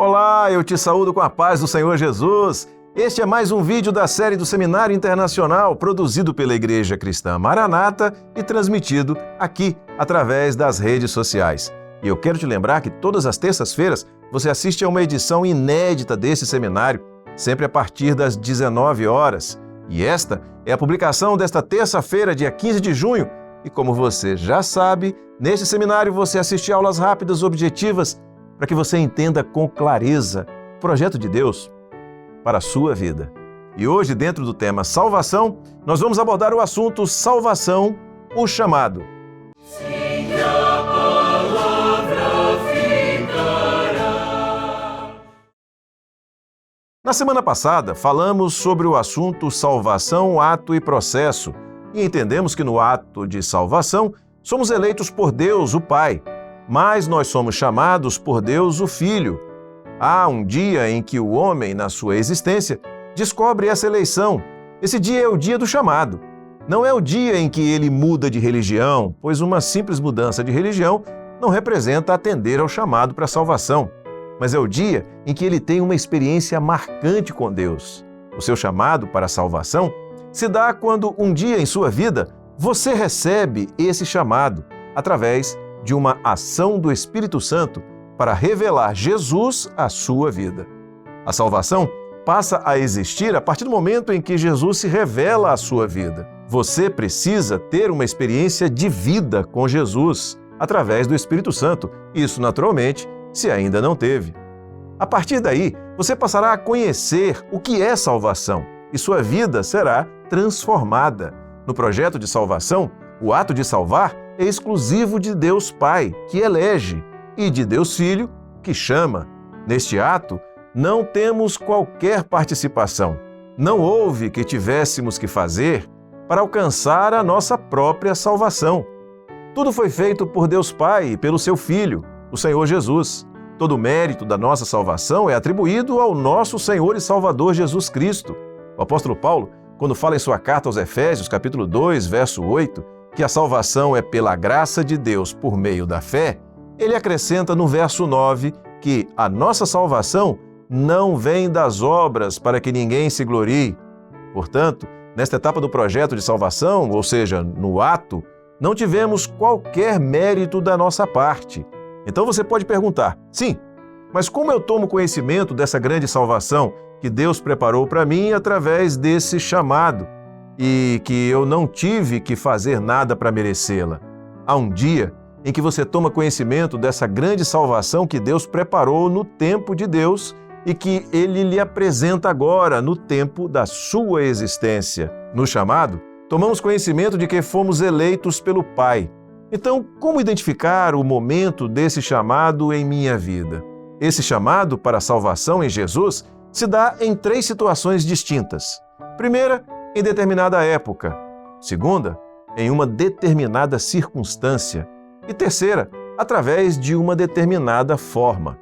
Olá, eu te saúdo com a paz do Senhor Jesus. Este é mais um vídeo da série do Seminário Internacional, produzido pela Igreja Cristã Maranata e transmitido aqui através das redes sociais. E eu quero te lembrar que todas as terças-feiras você assiste a uma edição inédita desse seminário, sempre a partir das 19 horas. E esta é a publicação desta terça-feira, dia 15 de junho. E como você já sabe, neste seminário você assiste aulas rápidas, objetivas, para que você entenda com clareza o projeto de Deus para a sua vida. E hoje, dentro do tema salvação, nós vamos abordar o assunto salvação, o chamado. Sim, a palavra ficará. Na semana passada, falamos sobre o assunto salvação, ato e processo, e entendemos que no ato de salvação somos eleitos por Deus, o Pai, mas nós somos chamados por Deus, o Filho. Há um dia em que o homem, na sua existência, descobre essa eleição. Esse dia é o dia do chamado. Não é o dia em que ele muda de religião, pois uma simples mudança de religião não representa atender ao chamado para a salvação, mas é o dia em que ele tem uma experiência marcante com Deus. O seu chamado para a salvação se dá quando um dia em sua vida você recebe esse chamado através de uma ação do Espírito Santo para revelar Jesus à sua vida. A salvação passa a existir a partir do momento em que Jesus se revela à sua vida. Você precisa ter uma experiência de vida com Jesus através do Espírito Santo. Isso, naturalmente, se ainda não teve. A partir daí, você passará a conhecer o que é salvação e sua vida será transformada. No projeto de salvação, o ato de salvar é exclusivo de Deus Pai, que elege, e de Deus Filho, que chama. Neste ato, não temos qualquer participação. Não houve que tivéssemos que fazer para alcançar a nossa própria salvação. Tudo foi feito por Deus Pai e pelo seu Filho, o Senhor Jesus. Todo o mérito da nossa salvação é atribuído ao nosso Senhor e Salvador Jesus Cristo. O apóstolo Paulo, quando fala em sua carta aos Efésios, capítulo 2, verso 8, que a salvação é pela graça de Deus por meio da fé, ele acrescenta no verso 9 que a nossa salvação não vem das obras para que ninguém se glorie. Portanto, nesta etapa do projeto de salvação, ou seja, no ato, não tivemos qualquer mérito da nossa parte. Então você pode perguntar, sim, mas como eu tomo conhecimento dessa grande salvação que Deus preparou para mim através desse chamado e que eu não tive que fazer nada para merecê-la? Há um dia em que você toma conhecimento dessa grande salvação que Deus preparou no tempo de Deus e que Ele lhe apresenta agora no tempo da sua existência. No chamado, tomamos conhecimento de que fomos eleitos pelo Pai. Então, como identificar o momento desse chamado em minha vida? Esse chamado para a salvação em Jesus se dá em 3 situações distintas. Primeira, em determinada época. Segunda, em uma determinada circunstância. E terceira, através de uma determinada forma.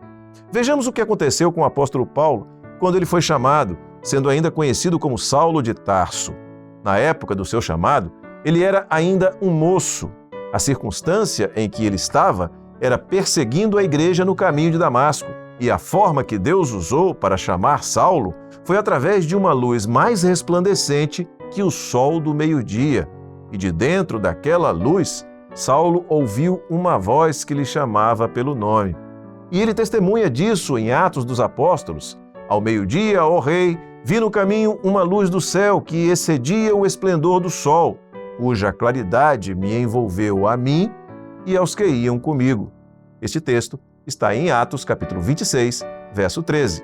Vejamos o que aconteceu com o apóstolo Paulo quando ele foi chamado, sendo ainda conhecido como Saulo de Tarso. Na época do seu chamado, ele era ainda um moço. A circunstância em que ele estava era perseguindo a igreja no caminho de Damasco. E a forma que Deus usou para chamar Saulo foi através de uma luz mais resplandecente que o sol do meio-dia. E de dentro daquela luz, Saulo ouviu uma voz que lhe chamava pelo nome. E ele testemunha disso em Atos dos Apóstolos. Ao meio-dia, ó rei, vi no caminho uma luz do céu que excedia o esplendor do sol, cuja claridade me envolveu a mim e aos que iam comigo. Este texto está em Atos, capítulo 26, verso 13.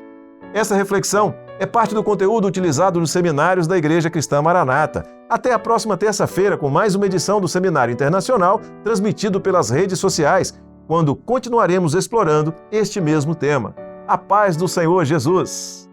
Essa reflexão é parte do conteúdo utilizado nos seminários da Igreja Cristã Maranata. Até a próxima terça-feira com mais uma edição do Seminário Internacional, transmitido pelas redes sociais, quando continuaremos explorando este mesmo tema. A paz do Senhor Jesus!